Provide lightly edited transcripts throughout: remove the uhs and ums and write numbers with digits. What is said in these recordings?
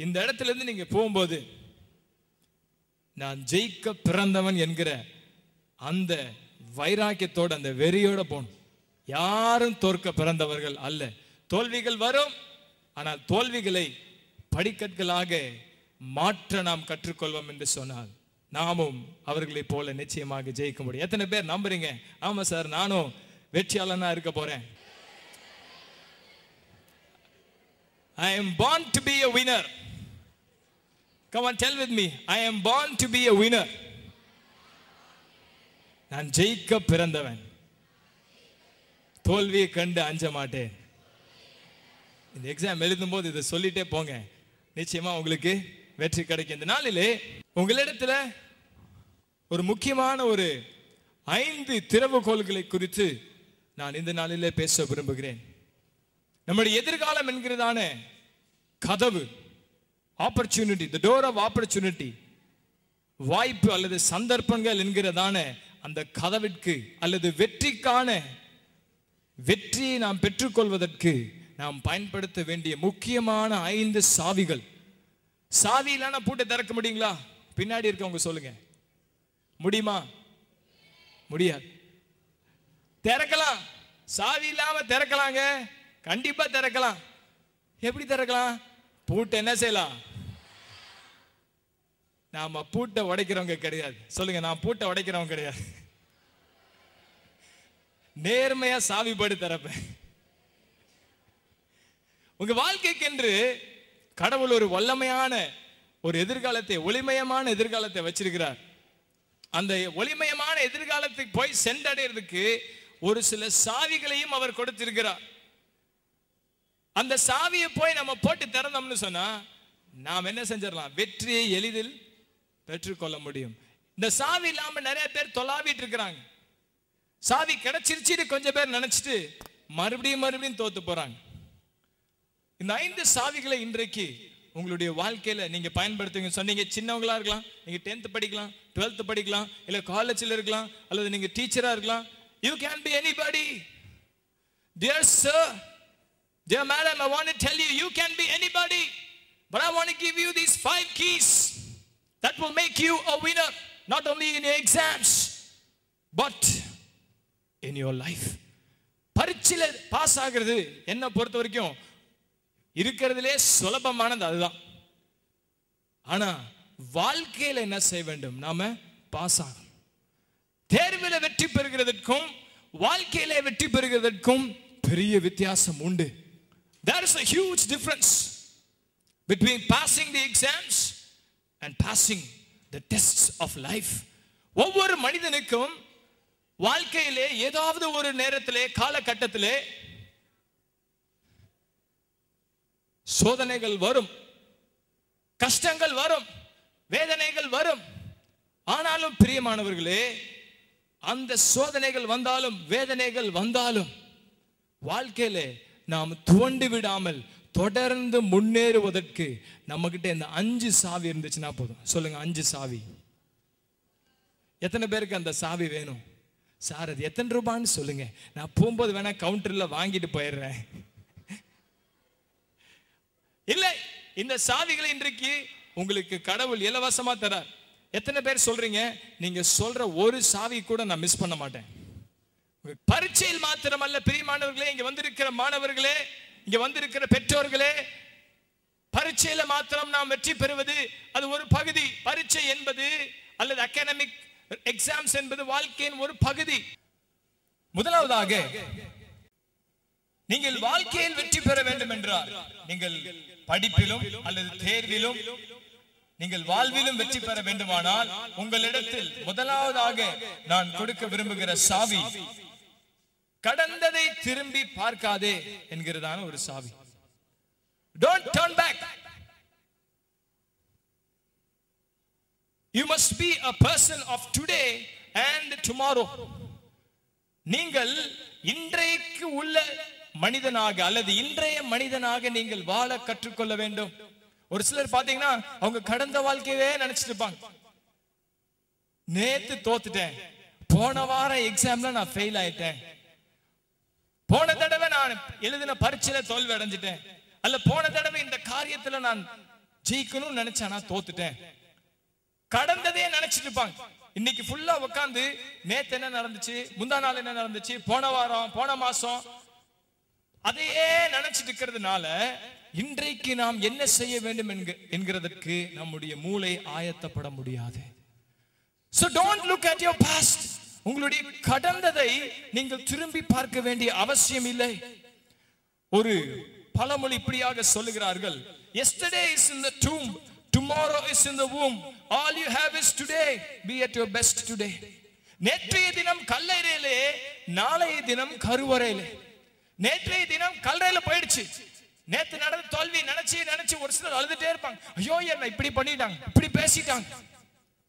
இந்த இடத்துல இருந்து நீங்க போகும்போது நான் ஜெயிக்க பிறந்தவன் என்கிற அந்த வைராக்கியத்தோட அந்த வெறியோட போகணும். யாரும் தோற்க பிறந்தவர்கள் அல்ல. தோல்விகள் வரும், ஆனால் தோல்விகளை படிக்கற்களாக மாற்ற நாம் கற்றுக்கொள்வோம் என்று சொன்னால் நாமும் அவர்களை போல நிச்சயமாக ஜெயிக்க முடியும். எத்தனை பேர் நம்புறீங்க? ஆமா சார், நானும் வெற்றியாளனா இருக்க போறேன். I am born to be a winner. Come on, tell with me. I am born to be a winner. நான் ஜெயிக்க பிறந்தவன். தோல்வியை கண்டு அஞ்ச மாட்டேன். இந்த எக்ஸாம் எழுதும் போது இதை சொல்லிட்டே போங்க, நிச்சயமா உங்களுக்கு வெற்றி கிடைக்கும். இந்த நாளிலே உங்களிடத்துல ஒரு முக்கியமான ஒரு 5 திறவுகோல்களை குறித்து நான் இந்த நாளிலே பேச விரும்புகிறேன். நம்முடைய எதிர்காலம் என்கிறதான கதவு, opportunity, the door of opportunity, வாய்ப்பு அல்லது சந்தர்ப்பங்கள் என்கிறதான அந்த கதவிற்கு அல்லது வெற்றியை நாம் பெற்றுக்கொள்வதற்கு நாம் பயன்படுத்த வேண்டிய முக்கியமான 5 சாவிகள். சாவி இல்லைன்னா பூட்டை திறக்க முடியுங்களா? பின்னாடி இருக்கவங்க சொல்லுங்க, முடியுமா? முடியாது. திறக்கலாம், சாவி இல்லாம திறக்கலாங்க, கண்டிப்பா திறக்கலாம். எப்படி திறக்கலாம்? பூட்டை என்ன செய்யலாம்? நாம பூட்டை உடைக்கிறவங்க கிடையாது. சொல்லுங்க, நான் பூட்டை உடைக்கிறவங்க கிடையாது. நேர்மையா சாவி படி திறப்பேன். உங்க வாழ்க்கைக்கு என்று கடவுள் ஒரு வல்லமையான ஒரு எதிர்காலத்தை, ஒளிமயமான எதிர்காலத்தை வச்சிருக்கிறார். அந்த ஒளிமயமான எதிர்காலத்துக்கு போய் சென்றடைறதுக்கு ஒரு சில சாவிகளையும் அவர் கொடுத்திருக்கிறார். அந்த சாவியை போய் நம்ம போட்டு திறந்தோம்னு சொன்னா நாம் என்ன செஞ்சிடலாம்? வெற்றியை எளிதில் பெற்றுக்கொள்ள முடியும். இந்த சாவி இல்லாம நிறைய பேர் தொலாவிட்டு இருக்கிறாங்க. சாவி கிடைச்சிருச்சு கொஞ்சம் பேர் நினைச்சிட்டு மறுபடியும் தோத்து போறாங்க. இந்த 5 சாவிகளை இன்றைக்கு உங்களுடைய வாழ்க்கையில நீங்க பயன்படுத்துங்க. சொன்னீங்க, சின்னவங்களா இருக்கலாம், நீங்க 10th படிக்கலாம், 12th படிக்கலாம், இல்ல காலேஜ்ல இருக்கலாம், அல்லது நீங்க டீச்சரா இருக்கலாம். You can be anybody. Dear sir, dear madam, I want to tell you, you can be anybody. But I want to give you these 5 keys that will make you a winner, not only in your exams, but in your life. பரீட்சையில pass ஆகிறது என்ன பொறுத்த வரைக்கும் இருக்கிறதுலே சுலபமானது அதுதான். ஆனா வாழ்க்கையில என்ன செய்ய வேண்டும்? நாம பாஸ் ஆகணும். தேர்வில் வெற்றி பெறுகிறதற்கும் வாழ்க்கையில வெற்றி பெறுகிறதற்கும் பெரிய வித்தியாசம் உண்டு. There is a huge difference between passing the exams and passing the tests of life. ஒவ்வொரு மனிதனுக்கும் வாழ்க்கையிலே ஏதாவது ஒரு நேரத்திலே, காலகட்டத்திலே சோதனைகள் வரும், கஷ்டங்கள் வரும், வேதனைகள் வரும். ஆனாலும் பிரியமானவர்களே, அந்த சோதனைகள் வந்தாலும் வேதனைகள் வந்தாலும் வாழ்க்கையிலே நாம் துவண்டு விடாமல் தொடர்ந்து முன்னேறுவதற்கு நம்ம கிட்ட இந்த 5 சாவி இருந்துச்சுன்னா போதும். சொல்லுங்க, 5 சாவி. எத்தனை பேருக்கு அந்த சாவி வேணும்? சார் அது எத்தனை ரூபான்னு சொல்லுங்க, நான் போகும்போது வேணா கவுண்டர்ல வாங்கிட்டு போயிடுறேன். இல்லை, இந்த சாவிகளை இன்றைக்கு உங்களுக்கு கடவுள் இலவசமா தரார். எத்தனை பேர் சொல்றீங்க, நீங்க சொல்ற ஒரு சாவி கூட நான் மிஸ் பண்ண மாட்டேன்? பரீட்சையில் மாத்திரமல்ல பிரியமானவர்களே, இங்க வந்திருக்கிற மாணவர்களே, இங்க வந்திருக்கிற பெற்றோர்களே, பரீட்சையில மாத்திரம் நாம் வெற்றி பெறுவது அது ஒரு பகுதி. பரீட்சை என்பது அல்லது அகாடமிக் எக்ஸாம்ஸ் என்பது வாழ்க்கையின் ஒரு பகுதி. முதலாவதாக, நீங்கள் வாழ்க்கையில் வெற்றி பெற வேண்டும் என்றால் நீங்கள் படிப்பிலும் அல்லது தேர்விலும் நீங்கள் வாழ்விலும் வெற்றி பெற வேண்டுமானால் உங்களிடத்தில் முதலாவதாக நான் கொடுக்க விரும்புகிற சாவி கடந்ததை திரும்பி பார்க்காதே என்கிறதான ஒரு சாவி. Don't turn back. You must be a person of today and tomorrow. நீங்கள் இன்றைக்கு உள்ள மனிதனாக அல்லது இன்றைய மனிதனாக நீங்கள் வாழ கற்றுக்கொள்ள வேண்டும். ஒரு சிலர் பாத்தீங்கன்னா அவங்க கடந்த வாழ்க்கையவே நினைச்சிட்டு இருப்பாங்க. நேத்து தோத்துட்டேன், போன வாரம் எக்ஸாம்ல நான் ஃபெயில் ஆயிட்டேன், போன தடவை நான் எழுதின பரீட்சையில தோல்வி அடைஞ்சிட்டேன், அல்ல போன தடவை இந்த காரியத்துல நான் ஜெயிக்கணும்னு நினைச்சானா தோத்துட்டேன். கடந்ததே நினைச்சிட்டு இருப்பாங்க. இன்னைக்கு ஃபுல்லா உட்காந்து நேத்து என்ன நடந்துச்சு, முந்தா நாள் என்ன நடந்துச்சு, போன வாரம் போன மாசம் அதையே நினைச்சிட்டு இருக்கிறதுனால இன்றைக்கு நாம் என்ன செய்ய வேண்டும் என்கிறதற்கு நம்முடைய மூளை ஆயத்தப்பட முடியாது. So don't look at your past. உங்களுடைய கடந்ததை நீங்கள் திரும்பி பார்க்க வேண்டிய அவசியம் இல்லை. ஒரு பழமொழி இப்படியாக சொல்லுகிறார்கள், yesterday is in the tomb, tomorrow is in the womb, all you have is today, be at your best today. நேற்றைய தினம் கல்லறையிலே, நாளைய தினம் கருவறையிலே. நேற்றைய தினம் கல்லறையில போயிடுச்சு. நேத்து நடந்த தோல்வி நினைச்சு ஒரு சிலர் அழுதுட்டே இருப்பாங்க. ஐயோ என்ன இப்படி பண்ணிட்டாங்க, இப்படி பேசிட்டாங்க,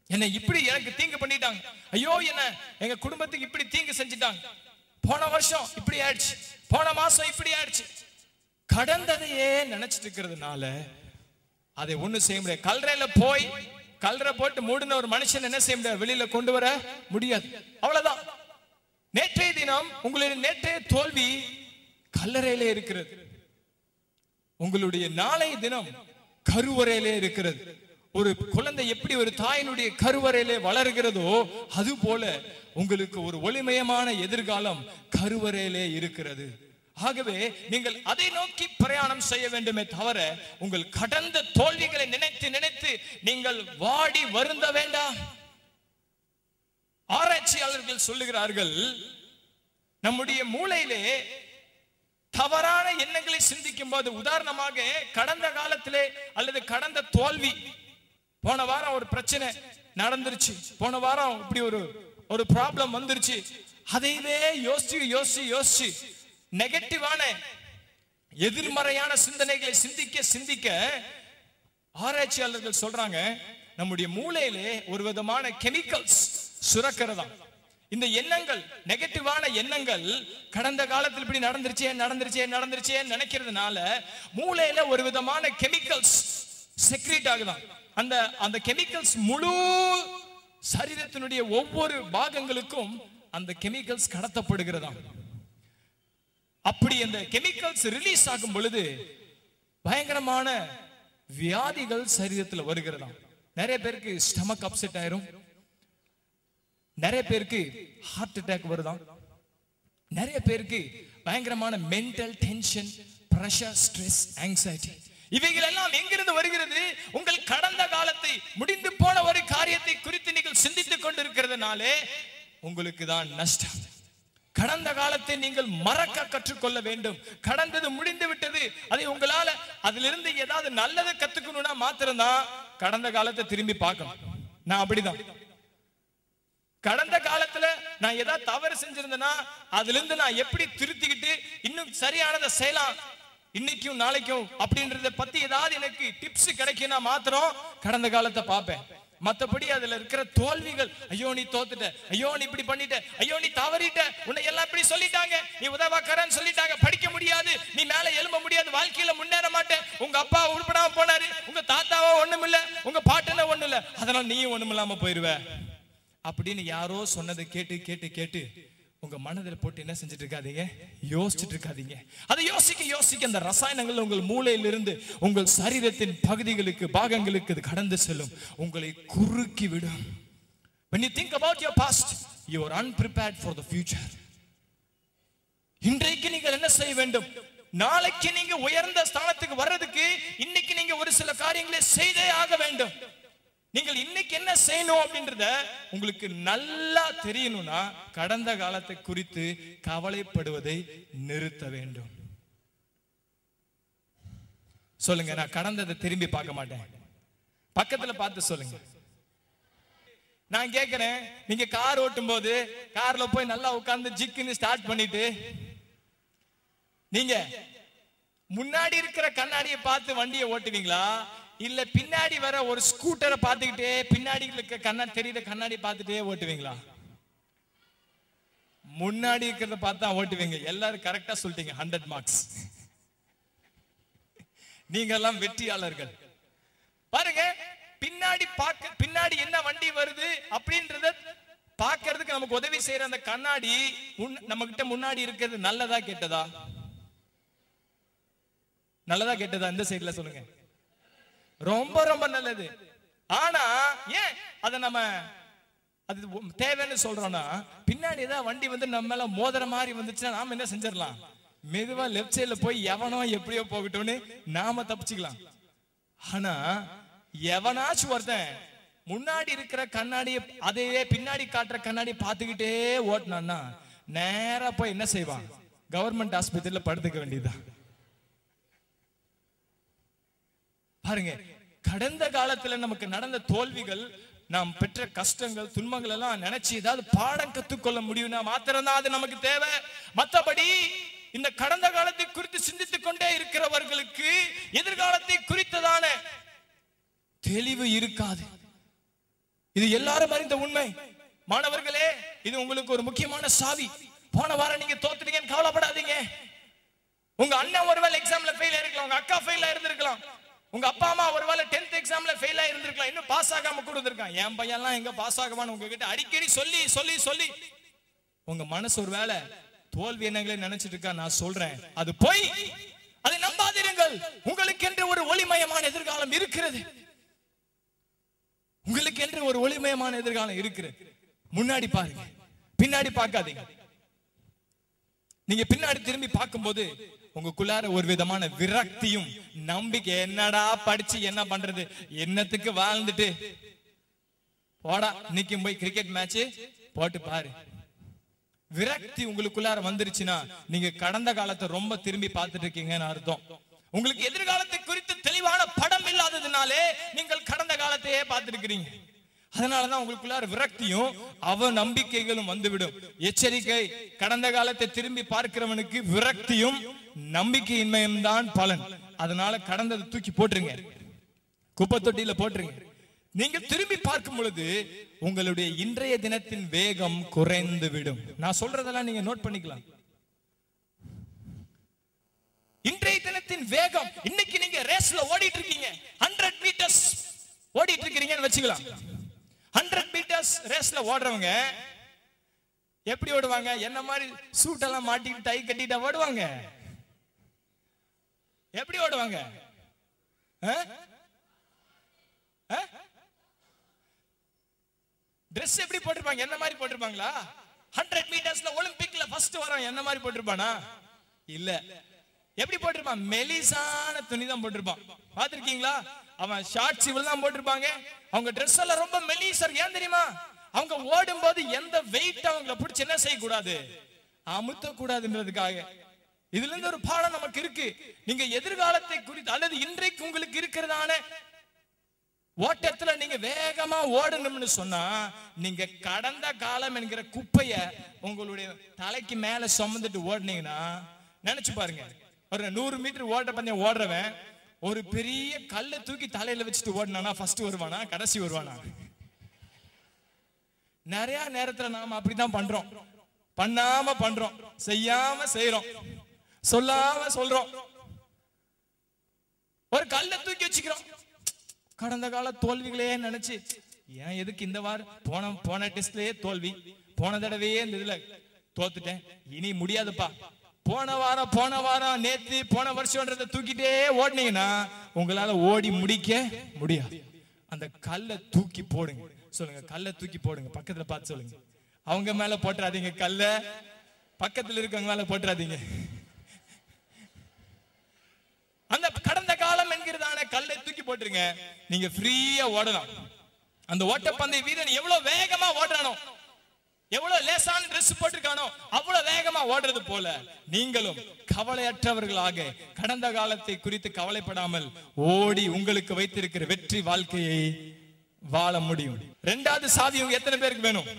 என்ன இப்படி எனக்கு தீங்கு பண்ணிட்டாங்க, ஐயோ என்ன எங்க குடும்பத்துக்கு இப்படி தீங்கு செஞ்சுட்டாங்க, போன வருஷம் இப்படி ஆயிடுச்சு, போன மாசம் இப்படி ஆயிடுச்சு. கடந்ததையே நினைச்சிட்டு இருக்கிறதுனால அதை ஒண்ணு செய்ய முடியாது. கல்லறையில போய் கல்லறை போட்டு மூடின ஒரு மனுஷன் என்ன செய்ய முடியாது, வெளியில கொண்டு வர முடியாது. அவ்வளவுதான். நேற்றைய தினம் உங்களுடைய நேற்றைய தோல்வி கல்லறையிலே இருக்கிறது. உங்களுடைய நாளைய தினம் கருவறையிலே இருக்கிறது. ஒரு குழந்தை எப்படி ஒரு தாயினுடைய கருவறையிலே வளர்கிறதோ அது போல உங்களுக்கு ஒரு ஒளிமயமான எதிர்காலம் கருவறையிலே இருக்கிறது. ஆகவே நீங்கள் அதை நோக்கி பிரயாணம் செய்ய வேண்டுமே தவிர உங்கள் கடந்த தோல்விகளை நினைத்து நினைத்து நீங்கள் வாடி வருந்த வேண்டாம். ஆராய்ச்சியாளர்கள் சொல்லுகிறார்கள், நம்முடைய மூளையிலே தவறான எண்ணங்களை சிந்திக்கும் போது, உதாரணமாக கடந்த காலத்திலே அல்லது கடந்த தோல்வி, போன வாரம் ஒரு பிரச்சனை நடந்துருச்சு, போன வாரம் இப்படி ஒரு ப்ராப்ளம் வந்துருச்சு, அதைவே யோசிச்சு நெகட்டிவான எதிர்மறையான சிந்தனைகளை சிந்திக்க ஆராய்ச்சியாளர்கள் சொல்றாங்க, நம்முடைய மூளையிலே ஒரு விதமான கெமிக்கல்ஸ் சுரக்கிறதா. இந்த எண்ணங்கள், நெகட்டிவான எண்ணங்கள், கடந்த காலத்தில் இப்படி நடந்துருச்சே நினைக்கிறதுனால மூளையில ஒரு விதமான கெமிக்கல்ஸ் செக்ரீட் ஆகுதான். அந்த கெமிக்கல்ஸ் முழு சரீரத்தினுடைய ஒவ்வொரு பாகங்களுக்கும் அந்த கெமிக்கல்ஸ் கடத்தப்படுகிறதா. அப்படி அந்த கெமிக்கல்ஸ் ரிலீஸ் ஆகும் பொழுது பயங்கரமான வியாதிகள் சரீரத்தில் வருகிறதா. நிறைய பேருக்கு ஸ்டமக் அப்செட் ஆயிரும், நிறைய பேருக்கு ஹார்ட் அட்டாக் வருதான், நிறைய பேருக்கு பயங்கரமான mental tension, pressure, stress, anxiety. இவைகள் எல்லாம் எங்கிருந்து வருகிறது? உங்கள் கடந்த காலத்தை, முடிந்து போன ஒரு காரியத்தை குறித்து நீங்கள் சிந்தித்துக் கொண்டிருக்கிறதுனாலே உங்களுக்கு தான் நஷ்டம். கடந்த காலத்தை நீங்கள் மறக்க கற்றுக்கொள்ள வேண்டும். கடந்தது முடிந்து விட்டது. அதை உங்களால அதிலிருந்து ஏதாவது நல்லதை கத்துக்கணும்னா மாத்திரம்தான் கடந்த காலத்தை திரும்பி பார்க்கணும். நான் அப்படிதான். கடந்த காலத்துல நான் ஏதாவது தவறு செஞ்சிருந்தேன்னா அதுல இருந்து நான் எப்படி திருத்திக்கிட்டு இன்னும் சரியானதை செய்யலாம் இன்னைக்கும் நாளைக்கும் அப்படின்றத பத்தி ஏதாவது எனக்கு டிப்ஸ் கிடைக்கும்னா மாத்திரம் கடந்த காலத்தை பார்ப்பேன். மத்தபடி அதுல இருக்கிற தோல்விகள், ஐயோ நீ தோத்துட்ட, ஐயோ நீ இப்படி பண்ணிட்ட, ஐயோ நீ தவறிட்ட, உன்னை எல்லாம் இப்படி சொல்லிட்டாங்க, நீ உதவாக்கறன்னு சொல்லிட்டாங்க, படிக்க முடியாது, நீ மேல எழும்ப முடியாது, வாழ்க்கையில முன்னேற மாட்டேன், உங்க அப்பா உருப்படாம போனாரு, உங்க தாத்தாவோ ஒண்ணுமில்ல, உங்க பாட்டனோ ஒண்ணு இல்ல, அதனால நீயும் ஒண்ணுமில்லாம போயிருவ அப்படின்னு யாரோ சொன்னதை கேட்டு கேட்டு கேட்டு உங்க மனதில் போட்டு என்ன செஞ்சுட்டு இருக்காதீங்க, யோசிச்சுட்டு இருக்காதீங்க. அதை யோசிக்க அந்த ரசாயனங்கள் உங்கள் மூளையிலிருந்து உங்கள் சரீரத்தின் பகுதிகளுக்கு, பாகங்களுக்கு அது கடந்து செல்லும், உங்களை குறுக்கி விடும். When you think about your past, you are unprepared for the future. இன்றைக்கு நீங்கள் என்ன செய்ய வேண்டும்? நாளைக்கு நீங்க உயர்ந்த ஸ்தானத்துக்கு வர்றதுக்கு இன்னைக்கு நீங்க ஒரு சில காரியங்களை செய்தே ஆக வேண்டும். நீங்கள் இன்னைக்கு என்ன செய்யணும் அப்படின்றத உங்களுக்கு நல்லா தெரியணும்னா கடந்த காலத்தை குறித்து கவலைப்படுவதை நிறுத்த வேண்டும். சொல்லுங்க, நான் கடந்ததை திரும்பி பார்க்க மாட்டேன். பக்கத்துல பார்த்து சொல்லுங்க. நான் கேட்கிறேன், நீங்க கார் ஓட்டும் போது கார்ல போய் நல்லா உட்கார்ந்து ஜிக்குன்னு ஸ்டார்ட் பண்ணிட்டு நீங்க முன்னாடி இருக்கிற கண்ணாடியை பார்த்து வண்டியை ஓட்டுவீங்களா, இல்ல பின்னாடி வர ஒரு ஸ்கூட்டரை பார்த்துக்கிட்டே பின்னாடி கண்ணாடி தெரியுற கண்ணாடி பார்த்துட்டே ஓட்டுவீங்களா? முன்னாடி இருக்கிறத பார்த்தா ஓட்டுவீங்க. எல்லாரும் கரெக்டா சொல்லிட்டீங்க, 100 மார்க்ஸ். நீங்க எல்லாம் வெற்றியாளர்கள். பாருங்க, பின்னாடி என்ன வண்டி வருது அப்படின்றத பார்க்கிறதுக்கு நமக்கு உதவி செய்யற அந்த கண்ணாடி நம்ம கிட்ட முன்னாடி இருக்கிறது நல்லதா கெட்டதா? நல்லதா கெட்டதா? இந்த சைடுல சொல்லுங்க. ரொம்ப ரொம்ப நல்லது. ஆனா ஏன் அதை நம்ம அது தேவைன்னு சொல்றோம்னா, பின்னாடி ஏதாவது வண்டி வந்து நம்ம மேல மோதிர மாதிரி வந்துச்சுன்னா நாம என்ன செஞ்சிடலாம், மெதுவா லெப்ட் சைட்ல போய் எவனோ எப்படியோ போகட்டும்னு நாம தப்பிச்சுக்கலாம். ஆனா எவனாச்சும் ஒருத்தன் முன்னாடி இருக்கிற கண்ணாடியை அதையே பின்னாடி காட்டுற கண்ணாடி பார்த்துக்கிட்டே ஓட்டினான்னா நேரா போய் என்ன செய்வான், கவர்மெண்ட் ஆஸ்பத்திரியில படுத்துக்க வேண்டியதுதான். பாருங்க, கடந்த காலத்துல நமக்கு நடந்த தோல்விகள், நாம் பெற்ற கஷ்டங்கள், துன்பங்கள் எல்லாம் நினைச்சு ஏதாவது பாடம் கத்துக்கொள்ள முடியும்னா மாத்திரம்தான் அது நமக்கு தேவை. மற்றபடி இந்த கடந்த காலத்தை குறித்து சிந்தித்துக் கொண்டே இருக்கிறவர்களுக்கு எதிர்காலத்தை குறித்ததான தெளிவு இருக்காது. இது எல்லாரும் அறிந்த உண்மை. மாணவர்களே, இது உங்களுக்கு ஒரு முக்கியமான சாவி. போன வாரம் நீங்க தோத்துட்டீங்கன்னு கவலைப்படாதீங்க. உங்க அண்ணன் ஒருவேளை எக்ஸாம்ல ஃபெயில் ஆயிருக்கலாம், உங்க அக்கா ஃபெயில் ஆயிருந்திருக்கலாம், உங்க அப்பா அம்மா ஒருவேளை 10th எக்ஸாம்ல ஃபெயில் ஆயிருந்திருக்கலாம், இன்னும் பாஸ் ஆகாம கூட இருந்திருக்கான். என் பையன்லாம் எங்க பாஸ் ஆகுவான்னு உங்ககிட்ட அடிக்கடி சொல்லி சொல்லி சொல்லி உங்க மனசு ஒருவேளை தோல்வி என்னங்களே நினைச்சிட்டு இருக்கா. நான் சொல்றேன், அது போய் அதை நம்பாதீர்கள். உங்களுக்கு என்று ஒரு ஒளிமயமான எதிர்காலம் இருக்கிறது. உங்களுக்கு என்று ஒரு ஒளிமயமான எதிர்காலம் இருக்கிறது. முன்னாடி பாருங்க, பின்னாடி பார்க்காதீங்க. நீங்க பின்னாடி திரும்பி பார்க்கும்போது உங்களுக்குள்ளார ஒரு விதமான விரக்தியும் நம்பிக்கை, என்னடா படிச்சு என்ன பண்றது, என்னத்துக்கு வாழ்ந்துட்டு போடா, இன்னைக்கு போய் கிரிக்கெட் மேட்ச் போட்டு பாரு, விரக்தி உங்களுக்குள்ளார வந்துருச்சுன்னா நீங்க கடந்த காலத்தை ரொம்ப திரும்பி பார்த்துட்டு இருக்கீங்கன்னு அர்த்தம். உங்களுக்கு எதிர்காலத்தை குறித்து தெளிவான படம் இல்லாததுனாலே நீங்கள் கடந்த காலத்தையே பார்த்திருக்கிறீங்க. அதனாலதான் உங்களுக்குள்ளார விரக்தியும் அவ நம்பிக்கைகளும் வந்துவிடும். எச்சரிக்கை, கடந்த காலத்தை திரும்பி பார்க்கிறவனுக்கு விரக்தியும் நம்பிக்கையின்மையும் தான் பலன். அதனால கடந்ததை தூக்கி போட்டுருங்க, குப்பை தொட்டியில போட்டுருங்க. நீங்க திரும்பி பார்க்கும் பொழுது உங்களுடைய இன்றைய தினத்தின் வேகம் குறைந்து விடும். நான் சொல்றதெல்லாம் நீங்க நோட் பண்ணிக்கலாம். இன்றைய தினத்தின் வேகம், இன்னைக்கு நீங்க ரேஸ்ல ஓடிட்டு இருக்கீங்க, 100 மீட்டர்ஸ் ஓடிட்டு இருக்கீங்கன்னு வச்சுக்கலாம். 100 மீட்டர்ஸ் ரேஸ்ல ஓடுறவங்க எப்படி ஓடுவாங்க? என்ன மாதிரி சூட் எல்லாம் மாட்டிட்டு டை கட்டிட்டா ஓடுவாங்க? எப்படி ஓடுவாங்க? Dress எப்படி போட்டிருப்பாங்க? என்ன மாதிரி போட்டிருப்பாங்களா? 100 மீட்டர்ஸ்ல ஒலிம்பிக்ல ஃபர்ஸ்ட் வரான், என்ன மாதிரி போட்டிருப்பானா? இல்ல. எப்படி போட்டிருப்பான்? மெலிசான துணி தான் போட்டிருப்பான். பாத்திருக்கீங்களா? அவன் ஷார்ட்ஸ் இவ்வளவு தான் போட்டிருப்பாங்க. அவங்க ட்ரெஸ் எல்லாம் ரொம்ப மெலிசர். ஏன் தெரியுமா? அவங்க ஓடும் போது எந்த வெயிட் அவங்களை பிடிச்சி என்ன செய்யக்கூடாது, அமுத்த கூடாதுன்றதுக்காக. இதுல இருந்து ஒரு பாடம் நமக்கு இருக்கு. நீங்க எதிர்காலத்தை குறித்து அல்லது இன்றைக்கு உங்களுக்கு இருக்கிறதான ஓட்டத்துல நீங்க வேகமா ஓடணும்னு சொன்னா, நீங்க கடந்த காலம் என்கிற குப்பைய உங்களுடைய தலைக்கு மேல சுமந்துட்டு ஓடுனீங்கன்னா, நினைச்சு பாருங்க, ஒரு 100 மீட்டர் ஓட்ட பந்தயம் ஓடுறவன் ஒரு பெரிய கல்லை தூக்கி தலையில வச்சுட்டு ஓடினானா ஃபர்ஸ்ட் வருவானா கடைசி வருவானா? நிறைய நேரத்துல நாம அப்படிதான் பண்றோம். பண்ணாம பண்றோம், செய்யாம செய்யறோம், சொல்லாம சொல்றோம். ஒரு கல்லை தூக்கி வச்சுக்கிறோம், கடந்த கால தோல்விகளே நினைச்சு, ஏன் எதுக்கு இந்த வாரம் போன டெஸ்ட்லயே தோல்வி, போன தடவையே இந்த இதுல தோத்துட்டேன், இனி முடியாதுப்பா, போன வாரம் நேத்து போன வருஷம்ன்றத தூக்கிட்டே ஓடினீங்கன்னா உங்களால ஓடி முடிக்க முடியாது. அந்த கல்லை தூக்கி போடுங்க. சொல்லுங்க, கல்லை தூக்கி போடுங்க. பக்கத்துல பார்த்து சொல்லுங்க. அவங்க மேல போட்டுறாதீங்க, கல்ல பக்கத்துல இருக்கவங்க மேல போட்டுறாதீங்க. அந்த கடந்த காலம் என்கிறதான கல்லை தூக்கி போட்டுருங்க. நீங்க ஃப்ரீயா ஓடலாம். அந்த ஓட்டப்பந்தய வீரன் எவ்வளவு வேகமா ஓடுறானோ, எவ்வளவு லேசான ட்ரெஸ் போட்டிருக்கானோ அவ்வளவு வேகமா ஓடுறது போல நீங்களும் கவலையற்றவர்களாக கடந்த காலத்தை குறித்து கவலைப்படாமல் ஓடி உங்களுக்கு வைத்திருக்கிற வெற்றி வாழ்க்கையை வாழ முடியும். இரண்டாவது சாவி உங்க எத்தனை பேருக்கு வேணும்?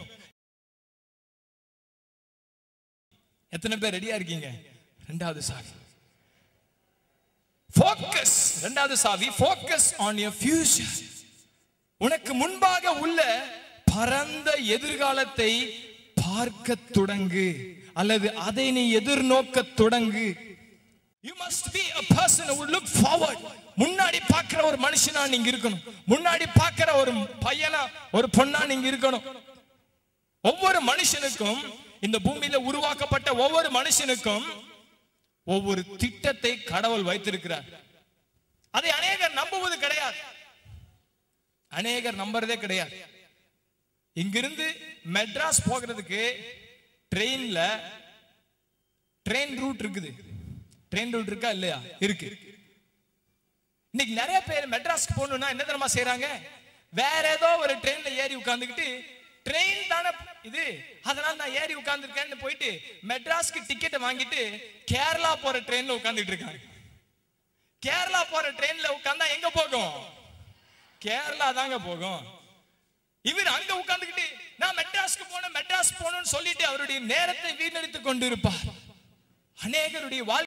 எத்தனை பேர் ரெடியா இருக்கீங்க? இரண்டாவது சாவி ஃபோக்கஸ். இரண்டாவது சாவி ஃபோக்கஸ் ஆன் யுவர் ஃபியூச்சர். உனக்கு முன்பாக உள்ள பரந்த எதிர்காலத்தை பார்க்க தொடங்கு, அல்லது அதை நீ எதிர்நோக்க தொடங்கு. You must be a person who look forward. முன்னாடி பார்க்கிற ஒரு மனுஷனா நீங்க இருக்கணும். முன்னாடி பார்க்கிற ஒரு பையனா ஒரு பொண்ணா நீங்க இருக்கணும். ஒவ்வொரு மனுஷனுக்கும், இந்த பூமியில உருவாக்கப்பட்ட ஒவ்வொரு மனுஷனுக்கும் ஒவ்வொரு திட்டத்தை கடவுள் வைத்திருக்கிறார். அதை அநேகர் நம்புவது கிடையாது. அநேகர் நம்புறதே கிடையாது. இங்கிருந்து மெட்ராஸ் போகிறதுக்கு ட்ரெயின் ரூட் இருக்குது. ட்ரெயின் ரூட் இருக்கா இல்லையா? இருக்கு. இன்னைக்கு நிறைய பேர் மெட்ராஸ்க்கு போகணும்னா என்ன தெரியுமா செய்யறாங்க? வேற ஏதோ ஒரு ட்ரெயின்ல ஏறி உட்கார்ந்துக்கிட்டு, ட்ரெயின் தானே இது, அதனால நான் ஏறி உட்கார்ந்துருக்கேன்னு போயிட்டு மெட்ராஸ்க்கு டிக்கெட்டை வாங்கிட்டு கேரளா போற ட்ரெயின்ல உட்கார்ந்துட்டு இருக்காங்க. கேரளா போற ட்ரெயின்ல உட்கார்ந்தா எங்க போகும்? கேரளா தாங்க போகும். இவர் அங்க உட்கார்ந்துக்கிட்டு நான் மெட்ராஸ் போகணும்னு சொல்லிட்டு அவருடைய நேரத்தை வீணடித்துக் கொண்டு இருப்பார். அநேகருடைய வாழ்க்கை